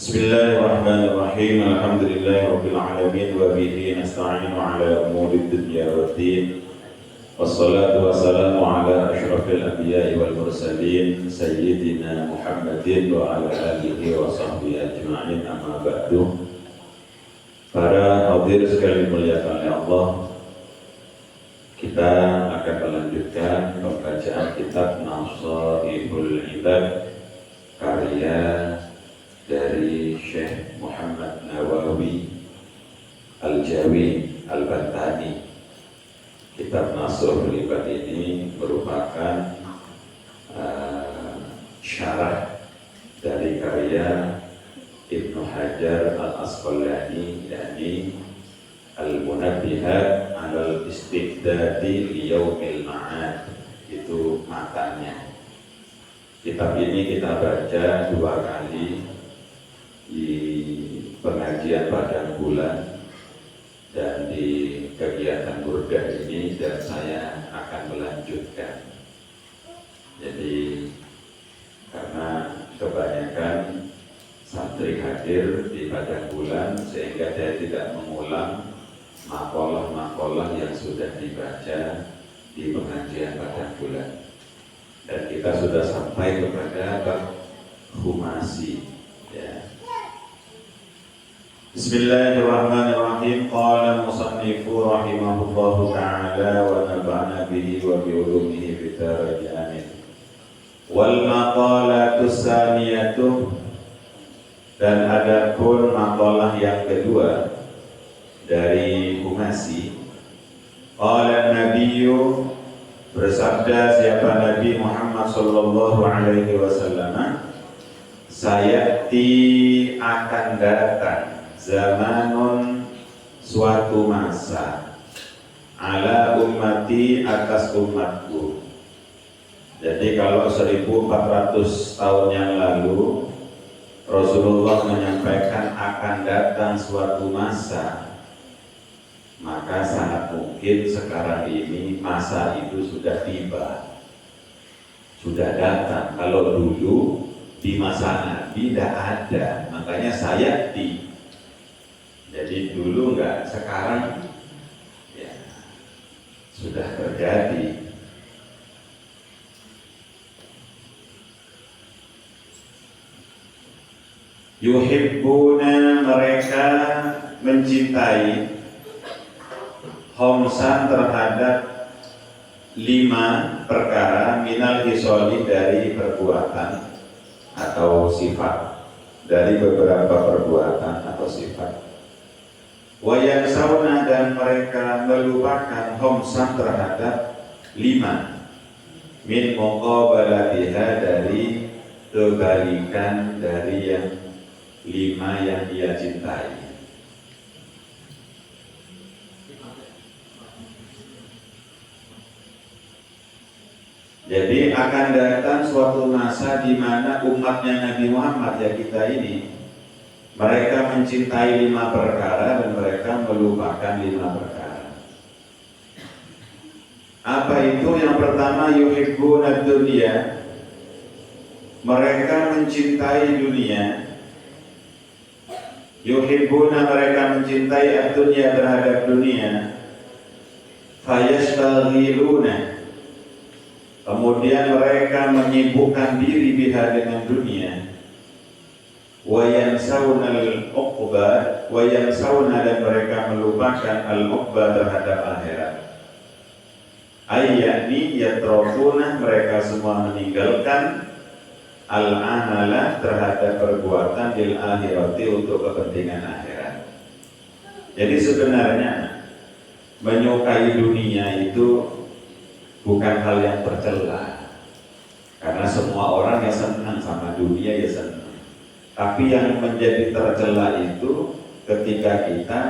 Bismillahirrahmanirrahim. Alhamdulillahirabbil alamin wa bihi nasta'inu ala umuri dunya waddin. Wassalatu wassalamu ala asyrafil anbiya'i wal mursalin sayyidina Muhammadin wa ala alihi wa sahbihi ajma'in, amma ba'du. Para hadirin sekalian dimuliakan oleh Allah, kita akan melanjutkan pembacaan kitab Nasaihul Ibad karya dari Syekh Muhammad Nawawi Al-Jawi Al-Bantani. Kitab Nasaihul Ibad ini merupakan syarah dari karya Ibnu Hajar Al-Asqalani, yakni Al-Munabbihat alal Istiqdadi Liyaumil Ma'ad. Itu matanya. Kitab ini kita baca 2 kali di pengajian pada bulan dan di kegiatan burdah ini, dan saya akan melanjutkan. Jadi karena kebanyakan santri hadir di padang bulan, sehingga saya tidak mengulang makalah-makalah yang sudah dibaca di pengajian padang bulan. Dan kita sudah sampai kepada bab khumasi, ya. Bismillahirrahmanirrahim. Qala musannifu rahimahullahu ta'ala wa naba'na bihi wa bi ulumihi fi daraja amin. Wal maqalatu tsaniyatu, dan adapun makalah yang kedua dari khumasi. Qala nabiyyu, bersabda siapa Nabi Muhammad sallallahu alaihi wasallam, sayati akan datang zamanun, suatu masa, ala ummati, atas umatku. Jadi kalau 1400 tahun yang lalu Rasulullah menyampaikan akan datang suatu masa, maka sangat mungkin sekarang ini masa itu sudah tiba, sudah datang. Kalau dulu di masa Nabi tidak ada, makanya sayati. Jadi dulu enggak, sekarang ya sudah terjadi. Yuhibbuna, mereka mencintai, homsan, terhadap 5 perkara, minal hisoli, dari perbuatan atau sifat, dari beberapa perbuatan atau sifat. Wa yansawna, dan mereka melupakan, homsan, terhadap 5 min muqabalatiha, dari kebalikan dari yang 5 yang dia cintai. Jadi akan datang suatu masa di mana umatnya Nabi Muhammad, ya kita ini, mereka mencintai 5 perkara dan mereka melupakan 5 perkara. Apa itu? Yang pertama, yuhibbuna dunya, mereka mencintai dunia. Yuhibbuna, mereka mencintai dunia, terhadap dunia. Fayastaghiluna, kemudian mereka menyibukkan diri biha, dengan dunia. Wa yansawna al-uqba, wa yansawna, dan mereka melupakan al-uqba, terhadap akhirat. Ayyani yatrafuna, mereka semua meninggalkan al-amala, terhadap perbuatan, bil akhirati, untuk kepentingan akhirat. Jadi sebenarnya menyukai dunia itu bukan hal yang tercela, karena semua orang yang senang sama dunia ya senang. Tapi yang menjadi tercela itu ketika kita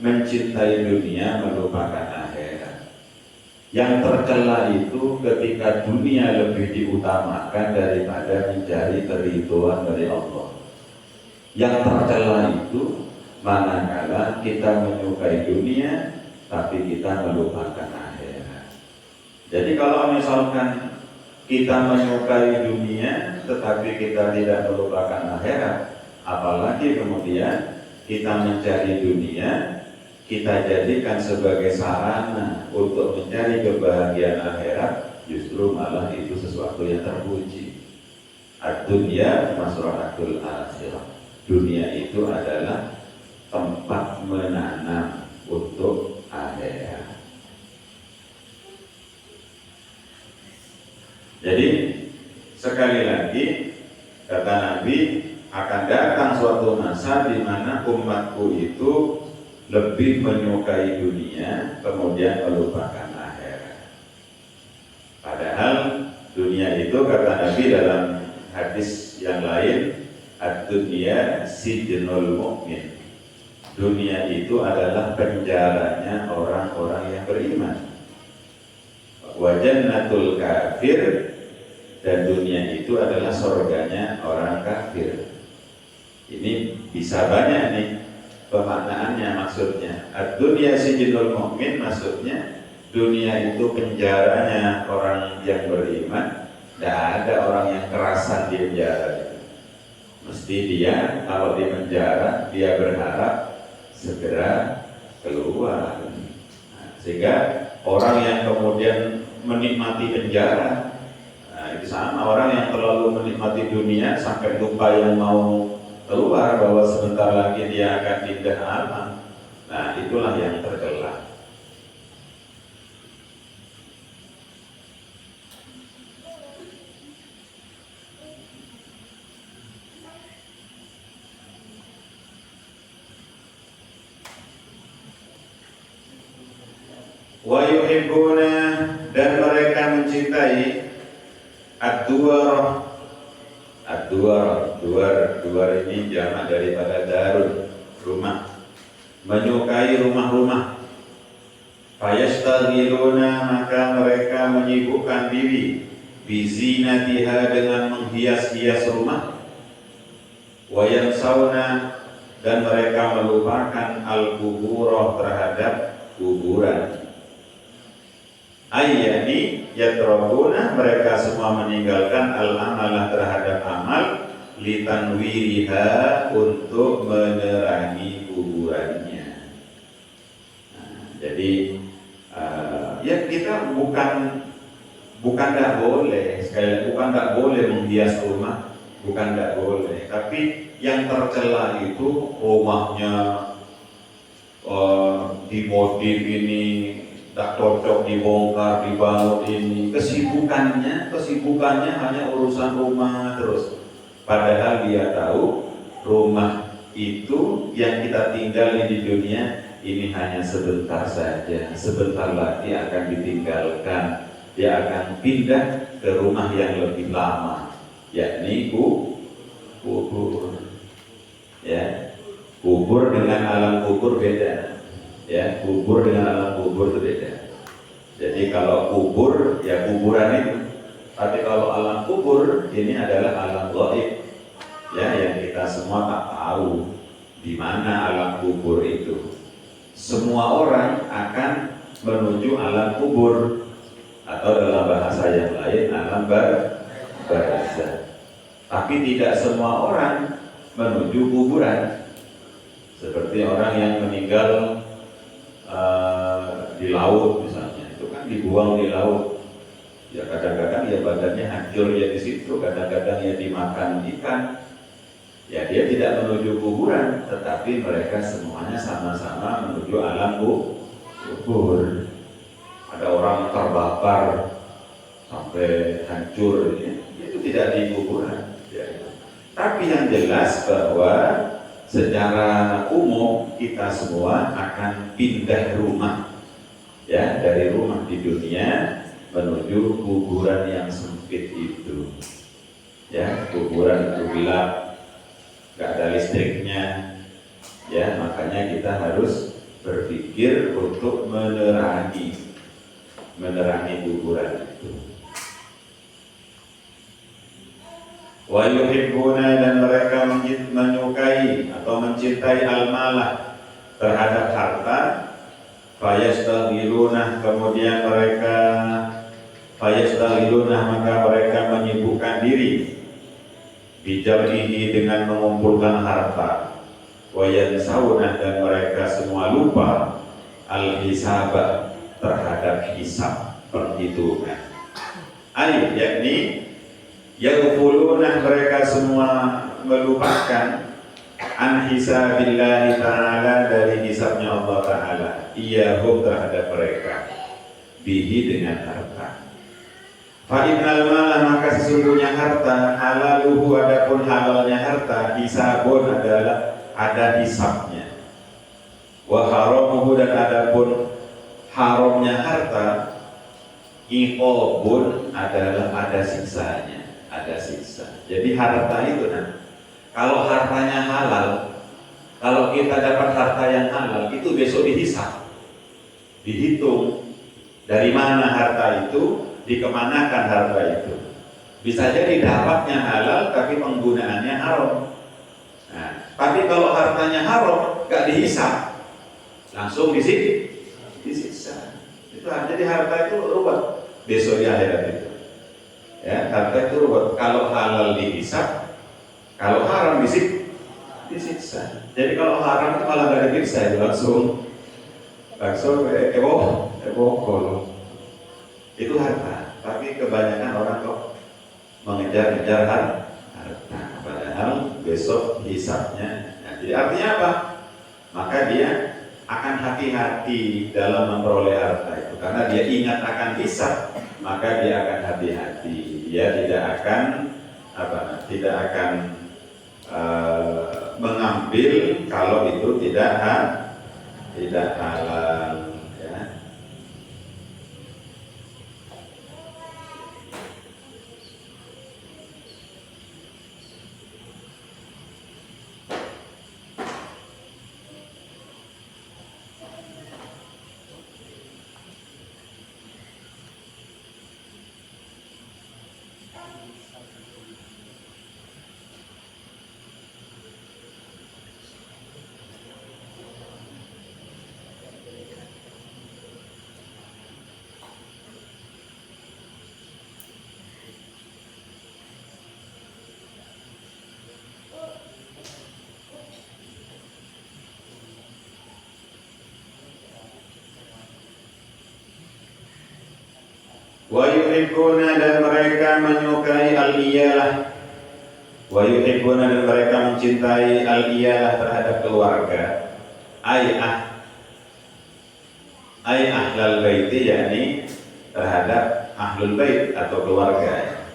mencintai dunia melupakan akhirat. Yang tercela itu ketika dunia lebih diutamakan daripada mencari keridhaan dari Allah. Yang tercela itu manakala kita menyukai dunia tapi kita melupakan akhirat. Jadi kalau misalkan kita menyukai dunia tetapi kita tidak melupakan akhirat, Apalagi kemudian kita mencari dunia, kita jadikan sebagai sarana untuk mencari kebahagiaan akhirat, justru malah itu sesuatu yang terpuji. Ad-dunya masra'atul akhirah. Dunia itu adalah tempat menanam untuk akhirat. Jadi sekali lagi kata Nabi, akan datang suatu masa di mana umatku itu lebih menyukai dunia, kemudian melupakan akhirat. Padahal dunia itu kata Nabi dalam hadis yang lain, ad-dunya sijnul mu'min. Dunia itu adalah penjaranya orang-orang yang beriman. Wa jannatul kafir, dan dunia itu adalah surganya orang kafir. Ini bisa banyak nih pemaknaannya, maksudnya ad-dunya sijnul mu'min, maksudnya dunia itu penjaranya orang yang beriman. Tidak ada orang yang kerasan di penjara itu. Mesti dia kalau di penjara dia berharap segera keluar. Sehingga orang yang kemudian menikmati penjara, itu sama orang yang terlalu menikmati dunia sampai lupa yang mau keluar, bahwa sebentar lagi dia akan pindah alam. Nah, itulah yang tercela. Wa yuhibbuna, dan mereka mencintai ad-duwar. Duar ini jamak daripada darun, rumah. Menyukai rumah-rumah. Fayastaghiluna, maka mereka menyibukkan diri bizinatiha, dengan menghias-hias rumah. Wa yansawna, dan mereka melupakan al-kubura, terhadap kuburan. Ayyani yatrabuna, mereka semua meninggalkan al-amalah, terhadap amal, litanwiriha, untuk menerangi kuburannya. Nah, jadi ya kita bukan tidak boleh, bukan tidak boleh menghias rumah, bukan tidak boleh, tapi yang tercela itu rumahnya dimodif ini, tak cocok, dibongkar, dibangun ini. Kesibukannya hanya urusan rumah terus. Padahal dia tahu rumah itu yang kita tinggali di dunia ini hanya sebentar saja. Sebentar lagi akan ditinggalkan. Dia akan pindah ke rumah yang lebih lama, yakni kubur. Ya, kubur dengan alam kubur beda. Ya, kubur dengan alam kubur itu beda. Jadi kalau kubur ya kuburan itu, tapi kalau alam kubur ini adalah alam gaib, ya, yang kita semua tak tahu di mana alam kubur itu. Semua orang akan menuju alam kubur, atau dalam bahasa yang lain alam barzakh. Tapi tidak semua orang menuju kuburan. Seperti orang yang meninggal di laut misalnya, itu kan dibuang di laut. Ya kadang-kadang ya badannya hancur ya di situ, kadang-kadang ya dimakan ikan. Ya dia tidak menuju kuburan, tetapi mereka semuanya sama-sama menuju alam kubur. Ada orang terbakar sampai hancur, ya, itu tidak di kuburan. Ya. Tapi yang jelas bahwa secara umum kita semua akan pindah rumah, ya, dari rumah di dunia menuju kuburan yang sempit itu. Ya, kuburan itu gelap, nggak ada listriknya, ya, makanya kita harus berpikir untuk menerangi kuburan itu. Wa yuhibbuna, dan mereka menyukai atau mencintai al-malah, terhadap harta. Fayastaghiluna, kemudian mereka maka mereka menyibukkan diri bijamihi dengan mengumpulkan harta, wa yansawna dan mereka semua lupa al-hisaba terhadap hisab perhitungan. Yakni yaghfuluna mereka semua melupakan an hisabillahi ta'ala dari hisabnya Allah Ta'ala iyahum terhadap mereka bihi dengan harta. Fa innal mala maka sesungguhnya harta halaluhu adapun halalnya harta hisabun adalah ada hisabnya. Wa haramuhu dan adapun haramnya harta iqabun adalah ada siksanya, ada siksa. Jadi harta itu kalau hartanya halal, kalau kita dapat harta yang halal itu besok dihisab, dihitung dari mana harta itu, dikemanakan harta itu. Bisa jadi dapatnya halal tapi penggunaannya haram. Nah, tapi kalau hartanya haram gak dihisab, langsung disiksa. Itu jadi harta itu ruwet besok di akhirat itu. Ya, harta itu ruwet. Kalau halal dihisab, kalau haram disiksa. Jadi kalau haram itu malah gak disiksa, itu langsung itu harta. Tapi kebanyakan orang kok mengejar-ngejar harta, padahal besok hisabnya. Nah, jadi artinya apa? Maka dia akan hati-hati dalam memperoleh harta itu, karena dia ingat akan hisab, maka dia akan hati-hati. Dia tidak akan mengambil kalau itu tidak halal. Wa yuhibbuna dan mereka menyukai al-iyalah. Wa yuhibbuna dan mereka mencintai al-iyalah terhadap keluarga. Ay ahlal baiti, yakni terhadap ahlul bait atau keluarga.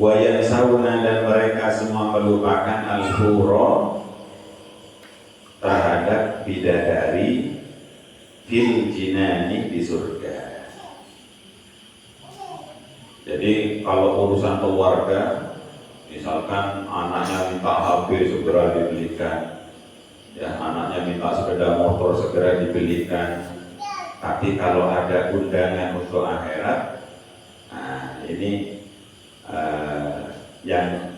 Wa yansawna dan mereka semua melupakan al-hura terhadap bidadari fil jinani di surga. Jadi kalau urusan keluarga, misalkan anaknya minta HP segera dibelikan, ya anaknya minta sepeda motor segera dibelikan. Tapi kalau ada undangan untuk akhirat, nah ini yang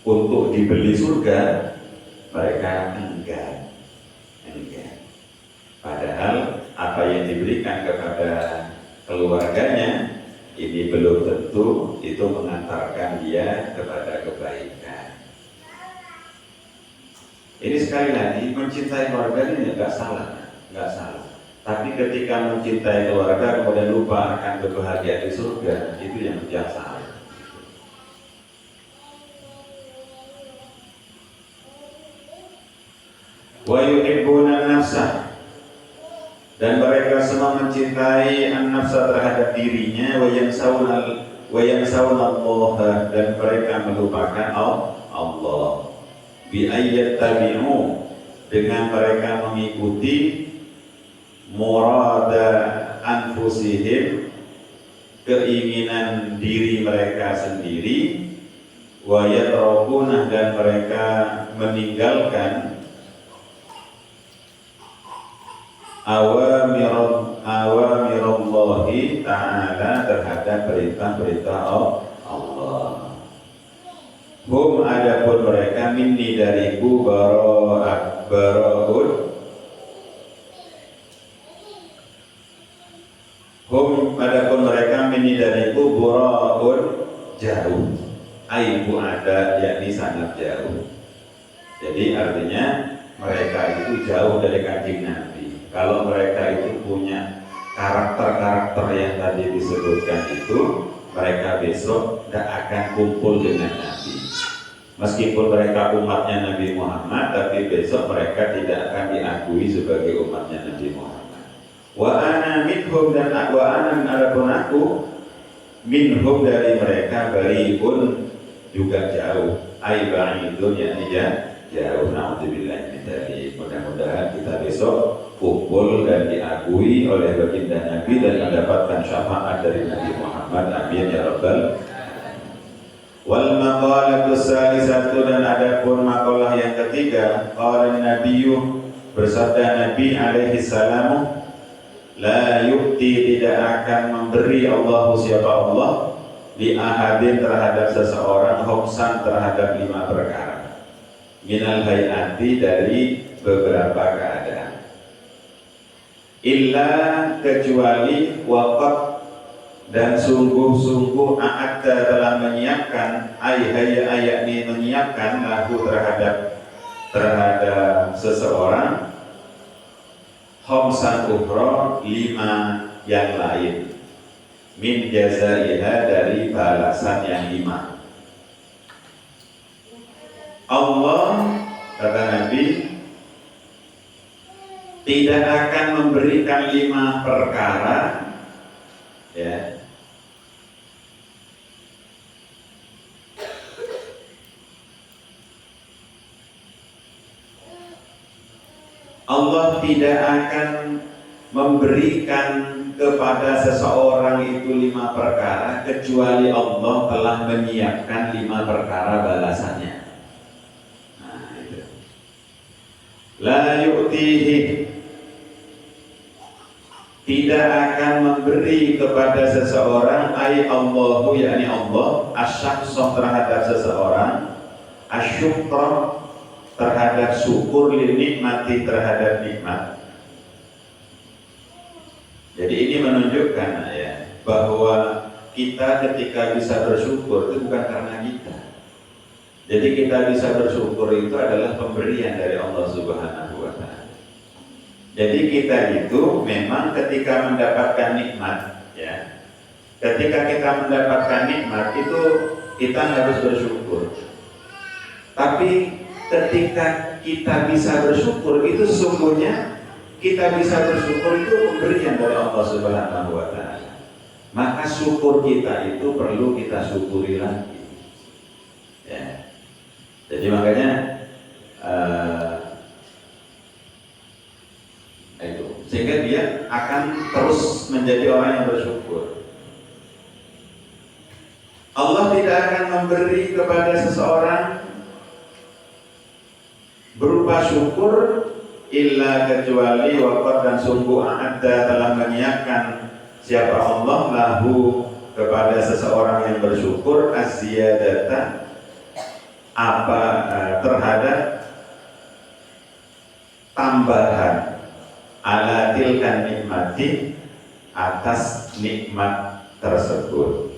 untuk dibeli surga mereka enggan. Padahal apa yang diberikan kepada keluarganya ini belum tentu itu mengantarkan dia kepada kebaikan. Ini sekali lagi mencintai keluarga ini nggak salah. Tapi ketika mencintai keluarga kemudian lupa akan kebahagiaan di surga, itu yang salah. Wa yuhibbuna nafsah dan mereka semua mencintai an-nafsa terhadap dirinya, wa yansawna Allah dan mereka melupakan Allah. Bi ayyattabi'u dengan mereka mengikuti murada anfusihim, keinginan diri mereka sendiri, wa yatrakuna dan mereka meninggalkan awamirallahi ta'ala terhadap perintah-perintah Allah. Hum adapun mereka minni dariku bara'un. Hum adapun mereka minni dariku bara'un jauh. aibu ada, yakni sangat jauh. Jadi artinya mereka itu jauh dari Kanjeng Nabi. Kalau mereka itu punya karakter-karakter yang tadi disebutkan itu, mereka besok tidak akan kumpul dengan Nabi. Meskipun mereka umatnya Nabi Muhammad, tapi besok mereka tidak akan diakui sebagai umatnya Nabi Muhammad. Wa ana minhum, dan wa ana adapun aku minhum dari mereka bariun, juga jauh. Ai ba'idun, yakni jauh. Na'udzubillah min dzalik. Mudah-mudahan kita besok kumpul dan diakui oleh baginda Nabi dan mendapatkan syafaat dari Nabi Muhammad. Amin ya rabbal. Wal maqalatu salisatu, dan adapun maqalah yang ketiga, qala nabiyyu, bersabda Nabi alaihi salamu, la yu'ti, tidak akan memberi Allah, siapa Allah, li ahadin, terhadap seseorang, khomsan, terhadap 5 perkara, minal hayati, dari beberapa keadaan, illa, kecuali, waqat, dan sungguh-sungguh, a'adda, telah menyiapkan, ayat-ayat menyiapkan, lahu, terhadap seseorang, khomsan ukhra, 5 yang lain, min jazaiha, dari balasan yang 5. Allah, kata Nabi, tidak akan memberikan 5 perkara, ya, Allah tidak akan memberikan kepada seseorang itu 5 perkara kecuali Allah telah menyiapkan 5 perkara balasannya. Nah, itu. La yu'tihi, tidak akan memberi kepada seseorang, ay Allahu, yakni Allah, asyakhsah, terhadap seseorang, asyukra, terhadap syukur, linikmati, terhadap nikmat. Jadi ini menunjukkan, ya, bahwa kita ketika bisa bersyukur itu bukan karena kita. Jadi kita bisa bersyukur itu adalah pemberian dari Allah Subhanahu wa Ta'ala. Jadi kita itu memang ketika mendapatkan nikmat, ya, ketika kita mendapatkan nikmat itu kita harus bersyukur. Tapi ketika kita bisa bersyukur itu sesungguhnya kita bisa bersyukur itu pemberian dari Allah Subhanahu wa Ta'ala. Maka syukur kita itu perlu kita syukuri lagi, ya. Jadi makanya itu, sehingga dia akan terus menjadi orang yang bersyukur. Allah tidak akan memberi kepada seseorang berupa syukur illa, kecuali, waqad, dan sungguh, a'adda, telah menyiapkan, siapa Allah, lahu, kepada seseorang yang bersyukur, az-ziyadata, terhadap tambahan, ala tilkan nikmati, atas nikmat tersebut,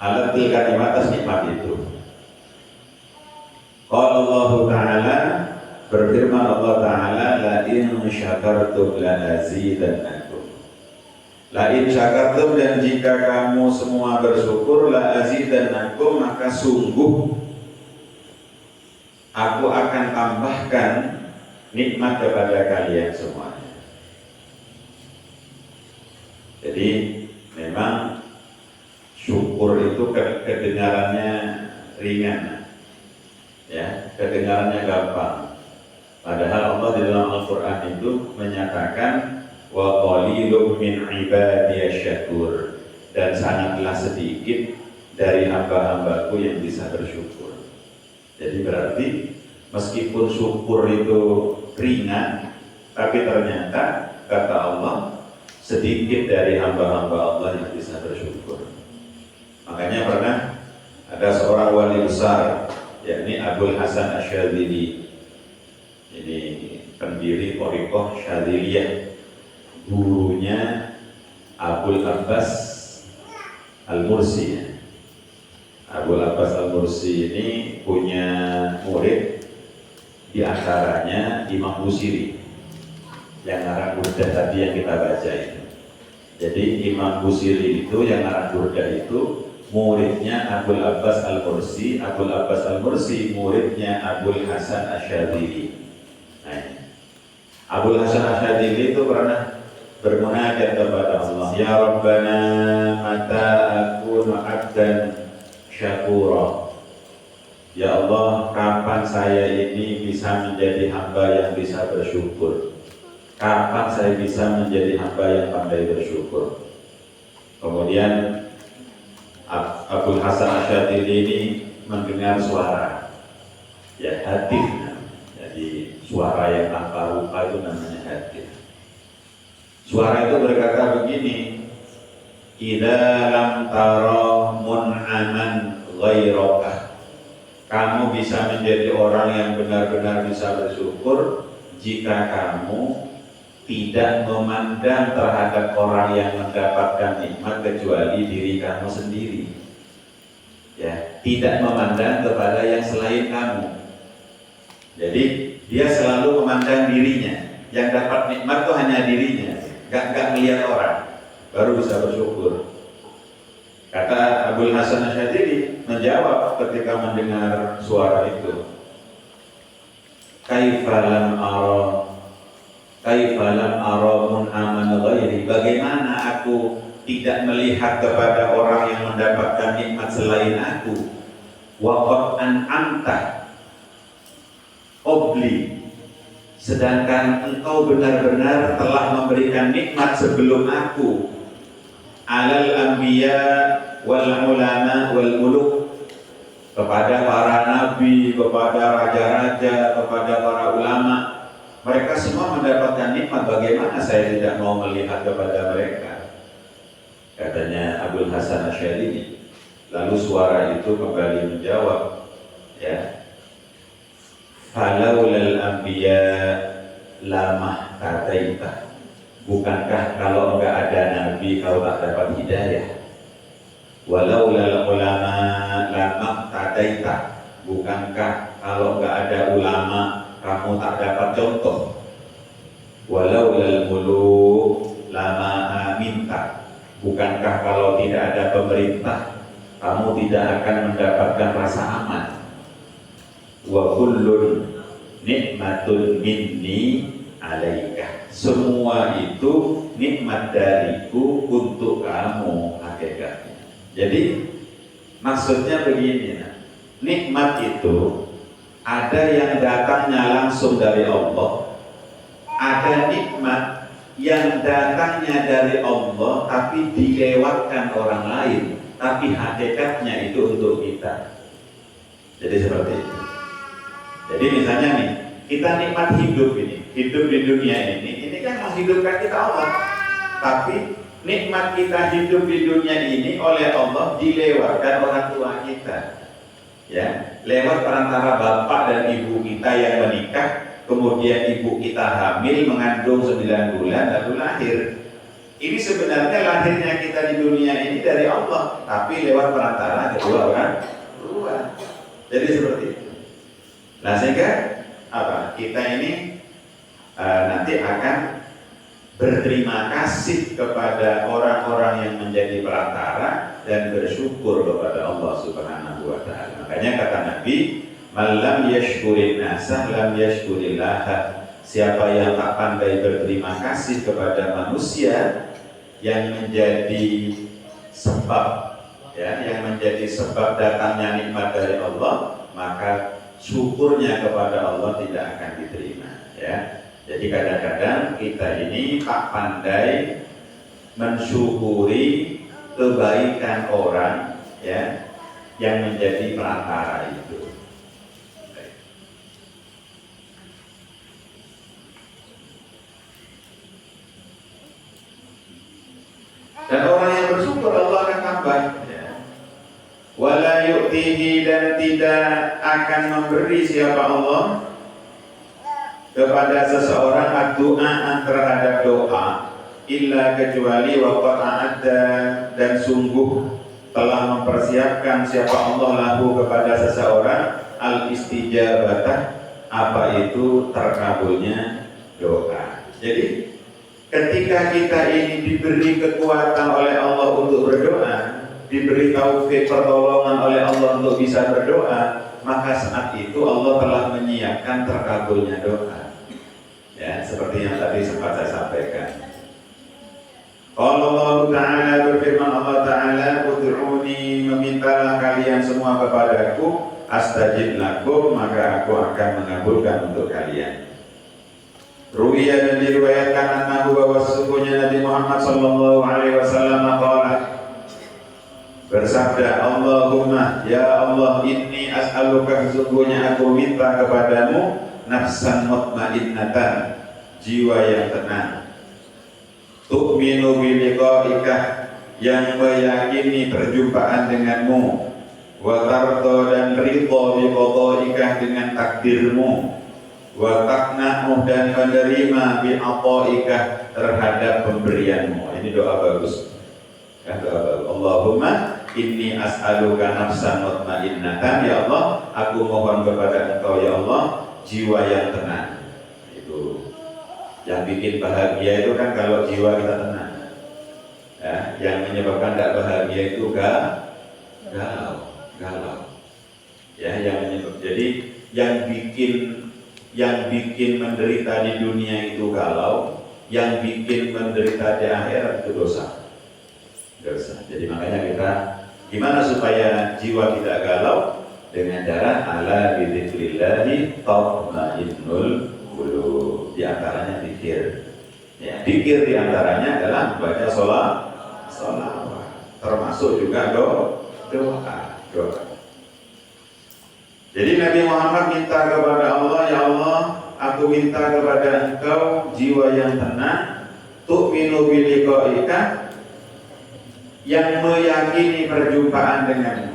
ala tilkan nikmat, atas nikmat itu. Qala Allah Ta'ala, berfirman Allah Ta'ala, la in syakartum la azidannakum. La in syakartum, dan jika kamu semua bersyukur, la azidannakum, maka sungguh aku akan tambahkan nikmat kepada kalian semuanya. Jadi memang syukur itu kedengarannya ringan, ya, kedengarannya gampang. Padahal Allah di dalam Al-Quran itu menyatakan, wa qalilun min ibadiyasy syakur, dan sangatlah sedikit dari hamba-hambaku yang bisa bersyukur. Jadi berarti meskipun syukur itu ringan, tapi ternyata kata Allah sedikit dari hamba-hamba Allah yang bisa bersyukur. Makanya pernah ada seorang wali besar, yakni Abul Hasan Asy-Syadzili, ini pendiri Thariqah Syadziliyah, gurunya Abul Abbas Al-Mursi. Abul Abbas Al-Mursi ini punya murid, di antaranya Imam Busiri yang ngarang Burdah tadi yang kita baca itu. Jadi Imam Busiri itu yang ngarang Burdah itu muridnya Abul Abbas Al-Mursi. Abul Abbas Al-Mursi muridnya Abul Hasan Asyadzili. Nah, Abul Hasan Asyadzili itu pernah bermunajat kepada Allah, ya Rabbana mata akunu abdan syakura. Ya Allah, kapan saya ini bisa menjadi hamba yang bisa bersyukur? Kapan saya bisa menjadi hamba yang pandai bersyukur? Kemudian Abul Hasan Asyadzili ini mendengar suara, ya hadis. Jadi suara yang tanpa rupa itu namanya hadis. Suara itu berkata begini, idza lam tara mun'aman ghairaka. Kamu bisa menjadi orang yang benar-benar bisa bersyukur jika kamu tidak memandang terhadap orang yang mendapatkan nikmat kecuali diri kamu sendiri. Ya, tidak memandang kepada yang selain kamu. Jadi dia selalu memandang dirinya. Yang dapat nikmat itu hanya dirinya, gak melihat orang, baru bisa bersyukur. Kata Abul Hasan Asyadzili menjawab ketika mendengar suara itu, kaifalam ara mun'aman ghairi. Bagaimana aku tidak melihat kepada orang yang mendapatkan nikmat selain aku? Wa qad an'amta obli, sedangkan engkau benar-benar telah memberikan nikmat sebelum aku, alal anbiya wal ulama wal muluk, kepada para nabi, kepada raja-raja, kepada para ulama. Mereka semua mendapatkan nikmat, bagaimana saya tidak mau melihat kepada mereka? Katanya Abul Hasan Asyadzili. Lalu suara itu kembali menjawab, ya, falaulal anbiya lamah tadaita. Bukankah kalau enggak ada nabi kau tak dapat hidayah? Walaulal ulama lamah tadaita. Bukankah kalau enggak ada ulama kamu tak dapat contoh? Walaulal muluk lama aminta. Bukankah kalau tidak ada pemerintah kamu tidak akan mendapatkan rasa aman? Wa kullun nikmatun minni alaika. Semua itu nikmat dariku untuk kamu hakikatnya. Jadi maksudnya begini, nikmat itu ada yang datangnya langsung dari Allah, ada nikmat yang datangnya dari Allah tapi dilewatkan orang lain, tapi hakikatnya itu untuk kita. Jadi seperti itu. Jadi misalnya nih, kita nikmat hidup ini, hidup di dunia ini kan menghidupkan kita Allah. Tapi nikmat kita hidup di dunia ini oleh Allah dilewatkan orang tua kita. Ya, lewat perantara bapak dan ibu kita yang menikah, kemudian ibu kita hamil, mengandung 9 bulan, lalu lahir. Ini sebenarnya lahirnya kita di dunia ini dari Allah, tapi lewat perantara kedua orang tua. Jadi seperti itu. Nah sehingga apa? Kita ini nanti akan berterima kasih kepada orang-orang yang menjadi perantara dan bersyukur kepada Allah Subhanahu wa Ta'ala. Makanya kata Nabi, "Malam yashkurin nasa lam yashkurillah." Siapa yang tak pandai berterima kasih kepada manusia yang menjadi sebab, ya, yang menjadi sebab datangnya nikmat dari Allah, maka syukurnya kepada Allah tidak akan diterima, ya. Jadi kadang-kadang kita ini tak pandai mensyukuri kebaikan orang, ya, yang menjadi perantara itu. Dan orang yang bersyukur Allah akan tambah, ya. Wala yu'tihi, dan tidak akan memberi siapa Allah kepada seseorang ad-du'a terhadap doa illa kecuali waqat ada dan sungguh telah mempersiapkan siapa Allah lahu kepada seseorang al-istijabah, apa itu terkabulnya doa. Jadi ketika kita ini diberi kekuatan oleh Allah untuk berdoa, diberi taufik pertolongan oleh Allah untuk bisa berdoa, maka saat itu Allah telah menyiapkan terkabulnya doa. Ya, seperti yang tadi sempat saya sampaikan. Allah Ta'ala berfirman, Allah Ta'ala, ud'uni, memintalah kalian semua kepadaku, astajib lakum, maka aku akan mengabulkan untuk kalian. Ruwiya dan diriwayatkan annahu bahwa sesungguhnya Nabi Muhammad sallallahu alaihi wasallam qala, bersabda, Allahumma, ya Allah, inni as'aluka, sesungguhnya aku minta kepadamu nafsan mutmainnatan, jiwa yang tenang, tu'minu biliqa'ika, yang meyakini perjumpaan denganmu, wa tardo, dan ridho biqada'ika, dengan takdirmu, wa taqna'u, dan menerima bi'ata'ika, terhadap pemberianmu. Ini doa bagus. Ya, doa bagus. Allahumma inni as'aluka nafsan mutmainnatan, ya Allah, aku mohon kepada Engkau ya Allah jiwa yang tenang. Itu yang bikin bahagia itu kan kalau jiwa kita tenang. Ya, yang menyebabkan tidak bahagia itu galau. Ya, jadi yang bikin menderita di dunia itu galau, yang bikin menderita di akhirat itu dosa. Jadi makanya kita gimana supaya jiwa tidak galau? Dengan cara ala bidzikrillahi tatmainnul qulub. Di antaranya zikir. Ya, zikir di antaranya adalah membaca sholawat. Termasuk juga doa. Jadi Nabi Muhammad minta kepada Allah, ya Allah, aku minta kepada Engkau jiwa yang tenang, tu'minu biliqa'ika, yang meyakini perjumpaan denganmu.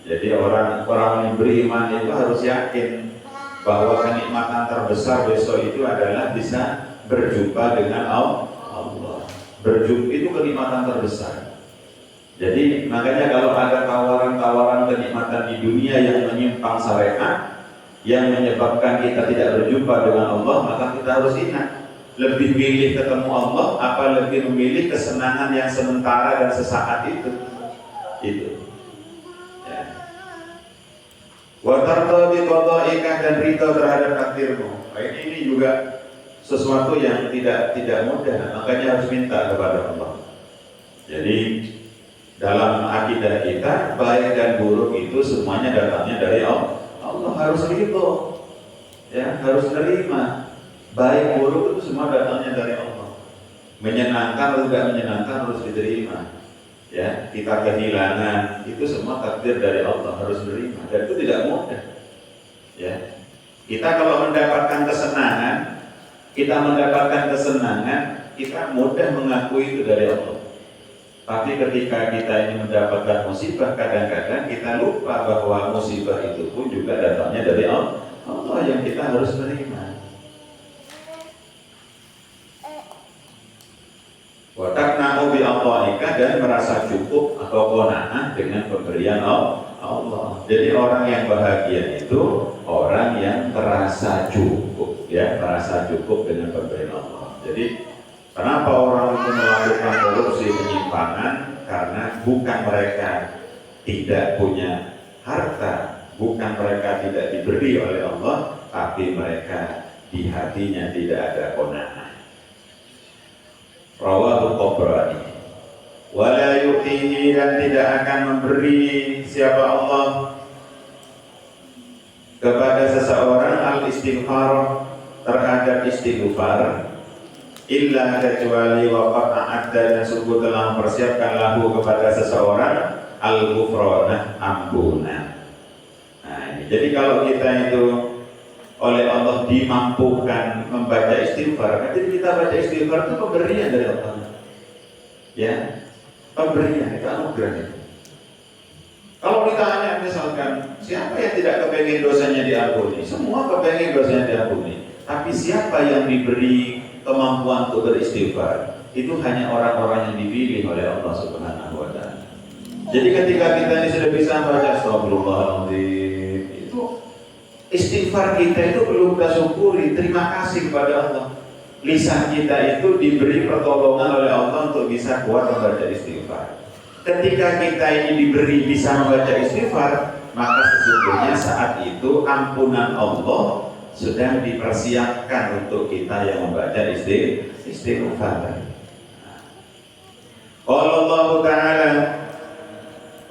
Jadi orang yang beriman itu harus yakin bahwa kenikmatan terbesar besok itu adalah bisa berjumpa dengan Allah. Berjumpa itu kenikmatan terbesar. Jadi makanya kalau ada tawaran-tawaran kenikmatan di dunia yang menyimpang syariat, yang menyebabkan kita tidak berjumpa dengan Allah, maka kita harus ingat, lebih milih ketemu Allah apa lebih memilih kesenangan yang sementara dan sesaat itu. Ya. Wa tarda bi qada'ika, dan ridho terhadap takdirmu. Ini juga sesuatu yang tidak mudah, makanya harus minta kepada Allah. Jadi dalam akidah kita, baik dan buruk itu semuanya datangnya dari Allah. Allah harus ridho, ya, harus nerima. Baik buruk itu semua datangnya dari Allah. Menyenangkan atau tidak menyenangkan harus diterima. Ya, kita kehilangan itu semua takdir dari Allah, harus menerima. Dan itu tidak mudah. Ya, kita kalau mendapatkan kesenangan, kita mudah mengakui itu dari Allah. Tapi ketika kita ini mendapatkan musibah, kadang-kadang kita lupa bahwa musibah itu pun juga datangnya dari Allah. Allah yang kita harus menerima. Wa taqna'u bi ata'ika, dan merasa cukup atau qanaah dengan pemberian Allah. Jadi orang yang bahagia itu orang yang merasa cukup, ya, merasa cukup dengan pemberian Allah. Jadi kenapa orang itu melakukan korupsi, penyimpangan? Karena bukan mereka tidak punya harta, bukan mereka tidak diberi oleh Allah, tapi mereka di hatinya tidak ada qanaah. Rawahu Tabrani. Wala yu'tihi, dan tidak akan memberi siapa Allah kepada seseorang al-istighfar, terhadap istighfar, illa kecuali waqad a'adda, dan sungguh telah mempersiapkan lahu kepada seseorang al-ghufranah, ampunan. Nah, ini. Jadi kalau kita itu oleh Allah dimampukan membaca istighfar, jadi kita baca istighfar itu pemberian dari Allah. Ya, pemberian, itu anugerah itu. Kalau ditanya misalkan, siapa yang tidak kepengen dosanya diampuni? Semua kepengen dosanya diampuni. Tapi siapa yang diberi kemampuan untuk beristighfar? Itu hanya orang-orang yang dipilih oleh Allah Subhanahu wa Ta'ala. Jadi ketika kita ini sudah bisa baca astagfirullahaladzim, itu istighfar kita itu perlu kita syukuri, terima kasih kepada Allah. Lisan kita itu diberi pertolongan oleh Allah untuk bisa kuat membaca istighfar. Ketika kita ini diberi bisa membaca istighfar, maka sesungguhnya saat itu ampunan Allah sudah dipersiapkan untuk kita yang membaca istighfar. Allah Ta'ala,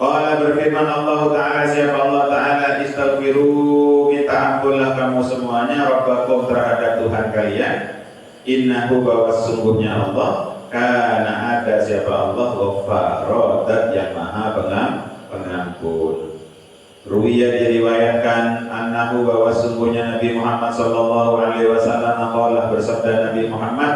Allah berfirman Allah Ta'ala, siapa Allah Ta'ala, istaghfiru, minta ampunlah kamu semuanya rabbakum terhadap Tuhan kalian, innahu bahwa sesungguhnya Allah karena ada siapa Allah Ghaffar, zat yang maha pengampun. Ruwiya diriwayatkan annahu bahwa sesungguhnya Nabi Muhammad sallallahu alaihi wasallam qala bersabda Nabi Muhammad,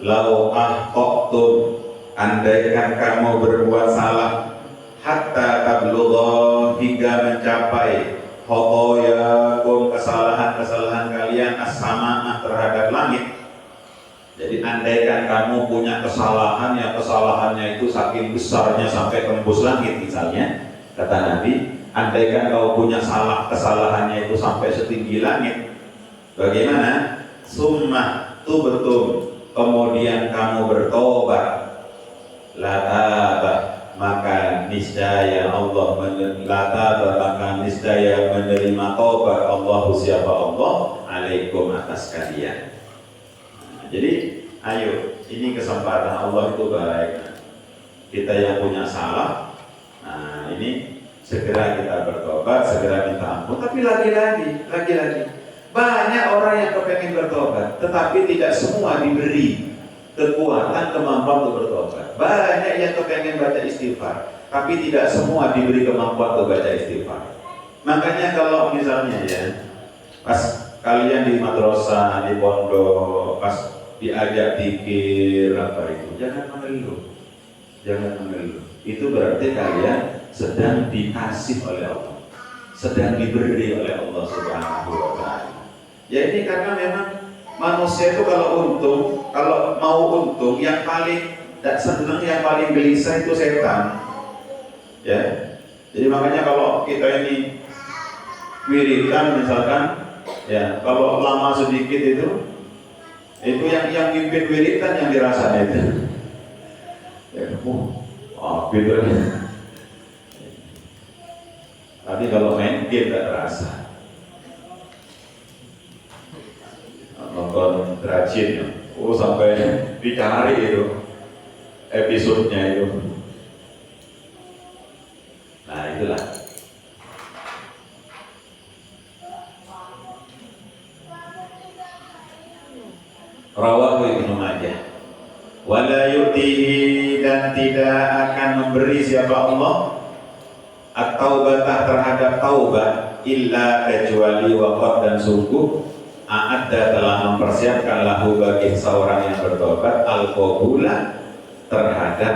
lau ahqtum, andaikan kamu berbuat salah, hatta tablugha, hingga mencapai khotoyakum, kesalahan-kesalahan kalian, as-sama'ah, terhadap langit. Jadi andaikan kamu punya kesalahan yang kesalahannya itu saking besarnya sampai tembus langit misalnya, kata Nabi, andaikan kau punya kesalahannya itu sampai setinggi langit, bagaimana? Summa tubtum, kemudian kamu bertobat, lataba, maka niscaya Allah menerima tobat Allah, siapa Allah, alaikum, atas kalian. Jadi ayo, ini kesempatan Allah itu baik. Kita yang punya salah, nah ini segera kita bertobat, segera minta ampun. Tapi lagi-lagi banyak orang yang kepengen bertobat, tetapi tidak semua diberi kekuatan, kemampuan untuk bertobat. Banyak yang kepengen baca istighfar, tapi tidak semua diberi kemampuan untuk baca istighfar. Makanya kalau misalnya ya, pas kalian di madrasah, di pondok, pas diajak zikir apa itu, jangan mengeluh. Itu berarti kalian sedang dikasih oleh Allah, sedang diberi oleh Allah Subhanahu wa Ta'ala. Ya ini karena memang manusia itu kalau mau untung, yang paling tidak senang, yang paling gelisah itu setan. Ya, jadi makanya kalau kita ini wiridan misalkan, ya kalau lama sedikit itu yang pimpin wiridan yang dirasa itu. Ya, gitu. Tapi kalau main game tidak terasa. Nonton rajin, sampai dicari itu episodenya itu. Nah itulah. Rawahu Ibnu Majah. Wala yu'tihi, dan tidak akan memberi siapa Allah at-taubatah, terhadap taubat, illa kecuali waqad, dan sungguh a'adda, telah mempersiapkan lahu bagi seorang yang bertobat al-qabula, terhadap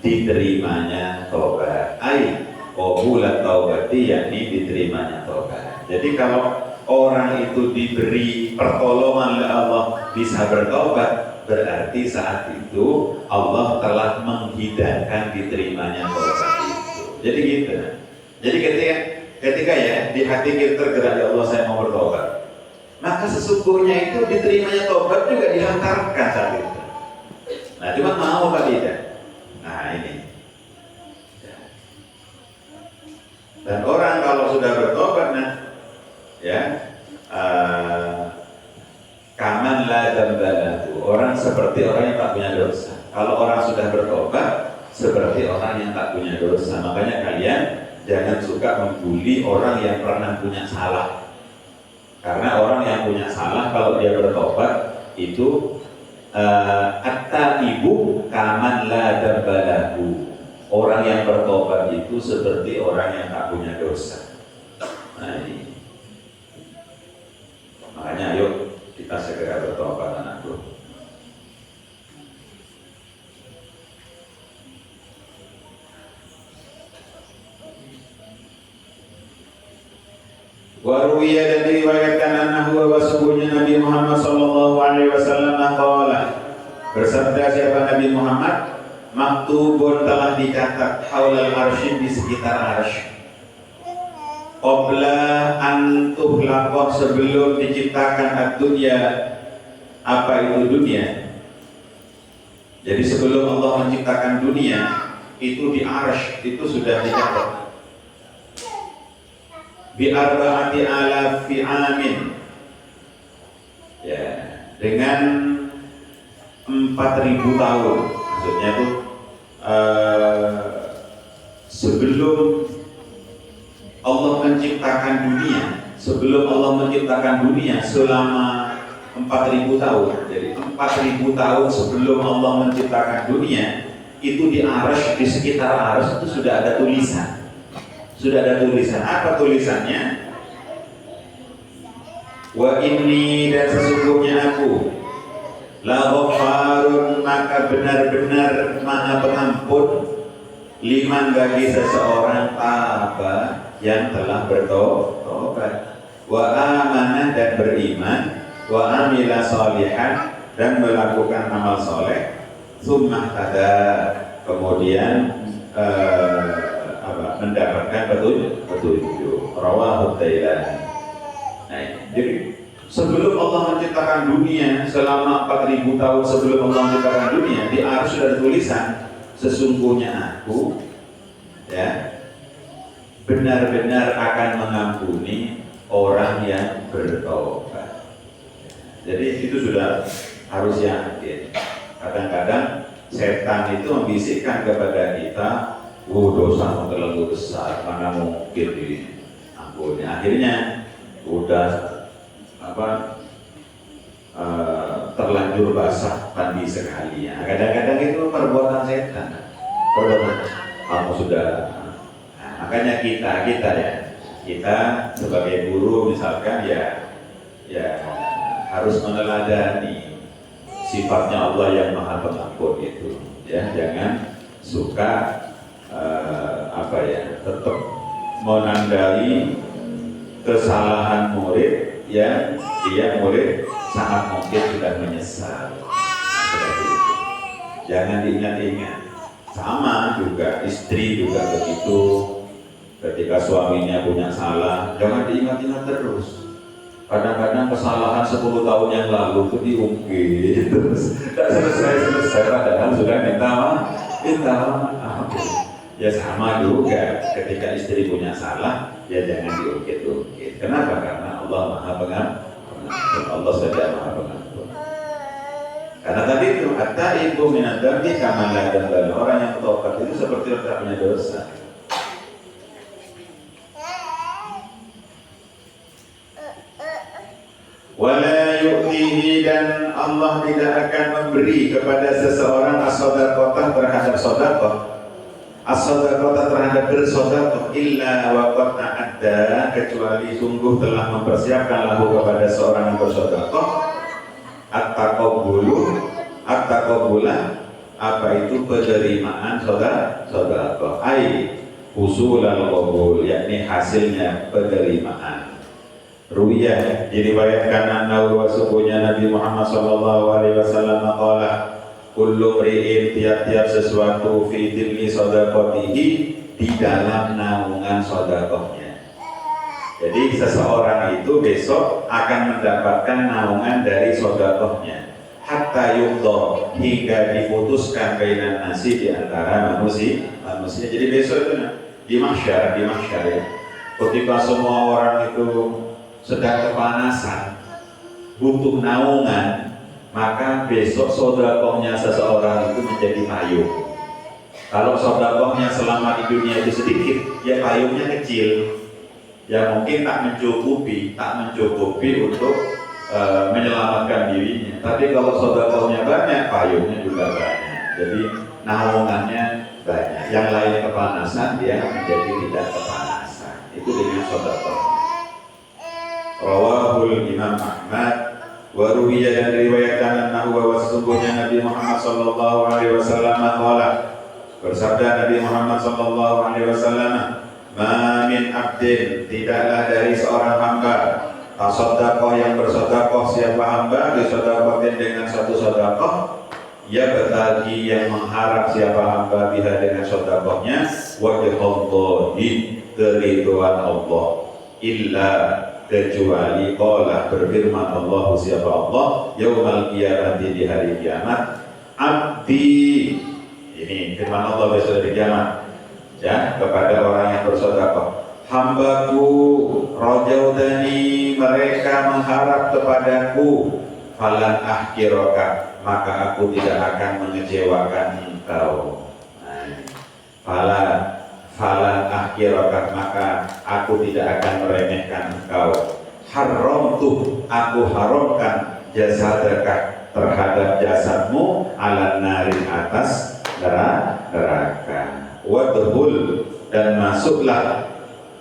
diterimanya taubat. Ai qabulat taubati, yakni diterimanya taubat. Jadi kalau orang itu diberi pertolongan oleh Allah bisa bertobat, berarti saat itu Allah telah menghidangkan diterimanya taubat itu. Jadi gitu. Jadi ketika ya di hati kita tergerak, ya Allah saya mau bertobat, maka sesungguhnya itu diterimanya taubat juga dihantarkan saat itu. Nah cuma mau apa tidak? Nah ini. Dan orang kalau sudah bertobat, nah ya kaman la dzambalatu, orang seperti orang yang tak punya dosa. Kalau orang sudah bertobat seperti orang yang tak punya dosa. Makanya kalian jangan suka membuli orang yang pernah punya salah, karena orang yang punya salah kalau dia bertobat itu at-taibu kaman la dzambalahu, orang yang bertobat itu seperti orang yang tak punya dosa. Nah ini. Makanya ayo kita segera bertobat, anakku. Waruwiya, dan diriwayatkan annahu, wa sungguhnya Nabi Muhammad sallallahu alaihi wasallam qala, bersabda siapa Nabi Muhammad, maktubun telah dicatat haulal arsy di sekitar arsy. Qabla an tuhlaqah sebelum diciptakan ad-dunya. Apa itu dunia? Jadi sebelum Allah menciptakan dunia, itu di arsy itu sudah dicatat. Bi arba'ati alafi amin. Ya, dengan 4.000 tahun. Maksudnya itu sebelum Allah menciptakan dunia, selama 4.000 tahun. Jadi 4.000 tahun sebelum Allah menciptakan dunia, itu di arsy, di sekitar arsy itu sudah ada tulisan. Apa tulisannya? Wa inni, dan sesungguhnya aku, la ghafarun, maka benar-benar maha pengampun, liman, bagi seseorang taba, yang telah bertobat, wa amanah, dan beriman, wa amila sholihan, dan melakukan amal soleh, tsumma tada, kemudian mendapatkan petunjuk. Rawahu Tailani. Nah, jadi sebelum Allah menciptakan dunia, selama 4.000 tahun sebelum Allah menciptakan dunia, di arsy sudah ada tulisan, sesungguhnya aku, ya, benar-benar akan mengampuni orang yang bertobat. Jadi itu sudah harus yakin. Kadang-kadang setan itu membisikkan kepada kita, dosa terlalu besar, mana mungkin diampuni. Akhirnya udah terlanjur basah mandi sekali. Ya. Kadang-kadang itu perbuatan setan. Kamu sudah. Nah, makanya kita sebagai guru misalkan ya harus meneladani sifatnya Allah yang Maha Pengampun itu. Ya, jangan suka tetap menandai kesalahan murid yang dia murid sangat mungkin sudah menyesal. Seperti itu. Jangan diingat-ingat. Sama juga istri juga begitu. Ketika suaminya punya salah, jangan diingat-ingat terus. Kadang-kadang kesalahan 10 tahun yang lalu itu diungkit terus, tidak selesai padahal sudah minta maaf. Ya sama juga ketika istri punya salah, ya jangan diungkit-ungkit. Kenapa? Karena Allah Maha Pengampun. Allah saja Maha Pengampun. Karena tadi itu at-taibu minadz-dzambi kaman la dzamba. Orang yang bertobat itu seperti orang tak punya dosa. Wala yu'tihi, dan Allah tidak akan memberi kepada seseorang as-shadaqah terhadap sedekah. As-shadaqah terhadap bersedekah illa wa qad a'adda, kecuali sungguh telah mempersiapkan lahu kepada seorang yang bersedekah at-taqabbula, apa itu penerimaan sedekah, ai usulal qabul, yakni hasilnya penerimaan. Ruwiyah, diriwayatkan annahu wasubunnya Nabi Muhammad sallallahu alaihi wasallam qala kullu mri'in, tiap-tiap sesuatu fi dhilli shadaqatihi, di dalam naungan sedekahnya. Jadi seseorang itu besok akan mendapatkan naungan dari sedekahnya. Hatta yuqda, hingga diputuskan bainan nasi, di antara manusia. Jadi besok itu di mahsyar ya. Ketika semua orang itu sedang kepanasan, butuh naungan, maka besok sedekahnya seseorang itu menjadi payung. Kalau sedekahnya selama di dunia itu sedikit, ya payungnya kecil, ya mungkin tak mencukupi untuk menyelamatkan dirinya. Tapi kalau sedekahnya banyak, payungnya juga banyak. Jadi naungannya banyak. Yang lain kepanasan, dia menjadi tidak kepanasan. Itu dengan sedekah. Rawahul Imam Ahmad wa ruwiya, dan diriwayatkan annahu wa sesungguhnya Nabi Muhammad sallallahu alaihi wasallam qala, bersabda Nabi Muhammad sallallahu alaihi wasallam, ma min abdin, tidaklah dari seorang hamba, tasaddaqah yang bersedekah, siapa hamba disedekahkan dengan satu sedekah, ya bertagi yang mengharap siapa hamba biha dengan sedekahnya wajhallahi keridhaan Allah illa kecuali qala berfirman Allah siapa Allah yaumal qiyamati di hari kiamat abdi ini firman Allah besok di kiamat ya kepada orang yang bersedekah hambaku rajaudani mereka mengharap kepadaku falan ahkiraka maka aku tidak akan mengecewakan engkau falan ahkiraka maka aku tidak akan meremehkan engkau haramtu aku haramkan jasadaka terhadap jasadmu ala nari atas neraka wadhul dan masuklah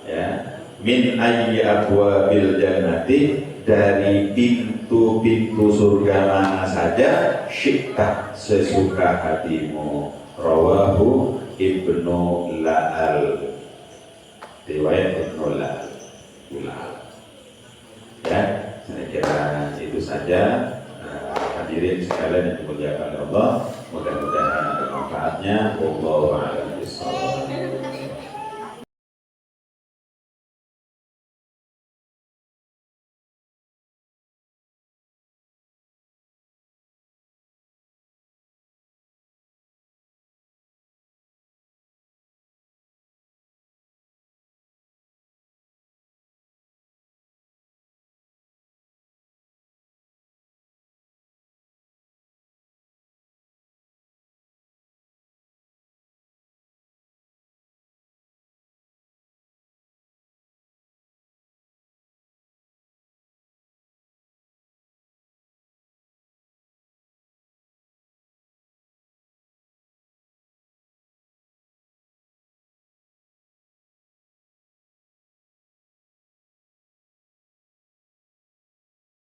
ya min ayyi abwabil jannati dari pintu-pintu surga mana saja syi'ta sesuka hatimu rawahu Ibnu La'al riwayat Ibnu La'al ya saya kira itu saja hadirin sekalian yang dimuliakan Allah mudah-mudahan ada manfaatnya wallahu a'lam.